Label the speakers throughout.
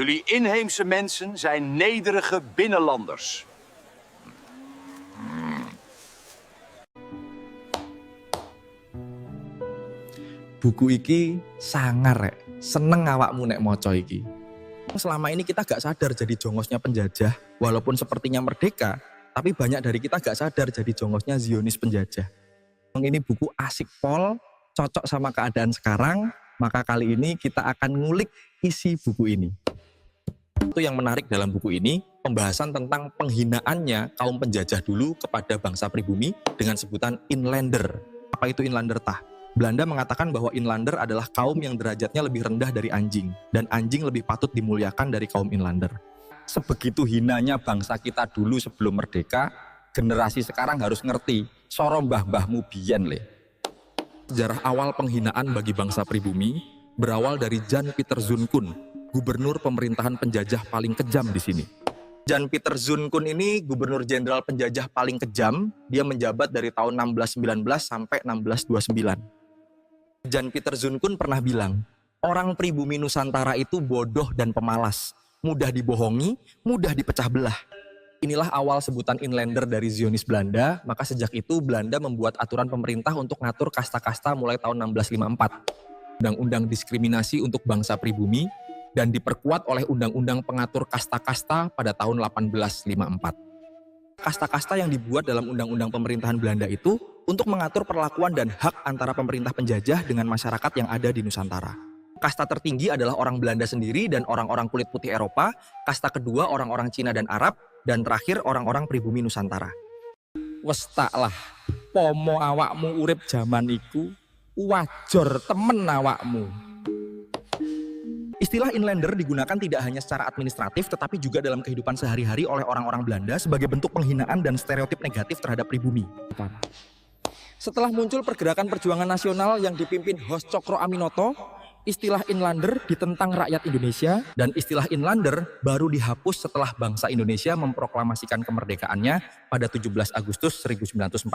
Speaker 1: Jullie inheemse mensen zijn nederige binnenlanders.
Speaker 2: Buku iki sangar rek, seneng awakmu nek maca iki. Selama ini kita gak sadar jadi jongosnya penjajah, walaupun sepertinya merdeka, tapi banyak dari kita gak sadar jadi jongosnya Zionis penjajah. Ini buku asik pol, cocok sama keadaan sekarang, maka kali ini kita akan ngulik isi buku ini. Itu yang menarik dalam buku ini, pembahasan tentang penghinaannya kaum penjajah dulu kepada bangsa pribumi dengan sebutan inlander. Apa itu inlander tah? Belanda mengatakan bahwa inlander adalah kaum yang derajatnya lebih rendah dari anjing, dan anjing lebih patut dimuliakan dari kaum inlander. Sebegitu hinanya bangsa kita dulu sebelum merdeka, generasi sekarang harus ngerti, soro mbah-mbahmu biyen le. Sejarah awal penghinaan bagi bangsa pribumi berawal dari Jan Pieter Zoon-Koon, gubernur pemerintahan penjajah paling kejam di sini. Jan Pieter Zoon-Koon ini gubernur jenderal penjajah paling kejam, dia menjabat dari tahun 1619 sampai 1629. Jan Pieter Zoon-Koon pernah bilang, orang pribumi Nusantara itu bodoh dan pemalas, mudah dibohongi, mudah dipecah belah. Inilah awal sebutan inlander dari Zionis Belanda, maka sejak itu Belanda membuat aturan pemerintah untuk ngatur kasta-kasta mulai tahun 1654. Undang-undang diskriminasi untuk bangsa pribumi, dan diperkuat oleh undang-undang pengatur kasta-kasta pada tahun 1854. Kasta-kasta yang dibuat dalam undang-undang pemerintahan Belanda itu untuk mengatur perlakuan dan hak antara pemerintah penjajah dengan masyarakat yang ada di Nusantara. Kasta tertinggi adalah orang Belanda sendiri dan orang-orang kulit putih Eropa, kasta kedua orang-orang Cina dan Arab, dan terakhir orang-orang pribumi Nusantara. Wes taklah, pomo awakmu urip jaman iku, wajor temen awakmu. Istilah inlander digunakan tidak hanya secara administratif tetapi juga dalam kehidupan sehari-hari oleh orang-orang Belanda sebagai bentuk penghinaan dan stereotip negatif terhadap pribumi. Setelah muncul pergerakan perjuangan nasional yang dipimpin Hos Cokro Aminoto, istilah inlander ditentang rakyat Indonesia dan istilah inlander baru dihapus setelah bangsa Indonesia memproklamasikan kemerdekaannya pada 17 Agustus 1945.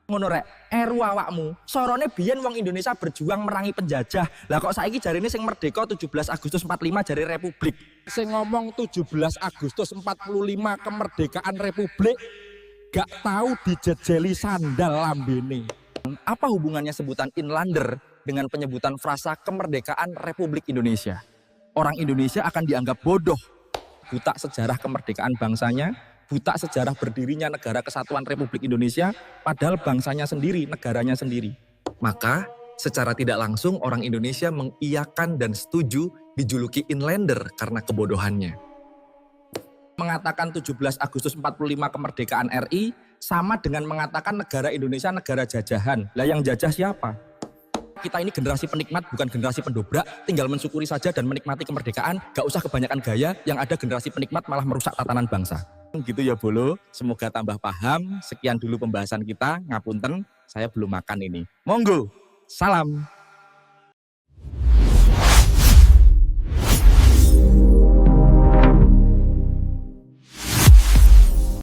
Speaker 2: Ngono rek, eru awakmu, sorone biyen wong Indonesia berjuang merangi penjajah. Lah kok saiki jarine sing merdeka 17 Agustus 45 jare Republik.
Speaker 3: Sing ngomong 17 Agustus 45 kemerdekaan Republik gak tahu dijejeli sandal lambene.
Speaker 2: Apa hubungannya sebutan inlander dengan penyebutan frasa kemerdekaan Republik Indonesia? Orang Indonesia akan dianggap bodoh, buta sejarah kemerdekaan bangsanya, buta sejarah berdirinya negara kesatuan Republik Indonesia, padahal bangsanya sendiri, negaranya sendiri. Maka, secara tidak langsung orang Indonesia mengiyakan dan setuju dijuluki inlander karena kebodohannya. Mengatakan 17 Agustus 45 kemerdekaan RI sama dengan mengatakan negara Indonesia negara jajahan. Lah yang jajah siapa? Kita ini generasi penikmat bukan generasi pendobrak, tinggal mensyukuri saja dan menikmati kemerdekaan, gak usah kebanyakan gaya, yang ada generasi penikmat malah merusak tatanan bangsa. Gitu ya Bolo, semoga tambah paham. Sekian dulu pembahasan kita, ngapunten, saya belum makan ini. Monggo, salam.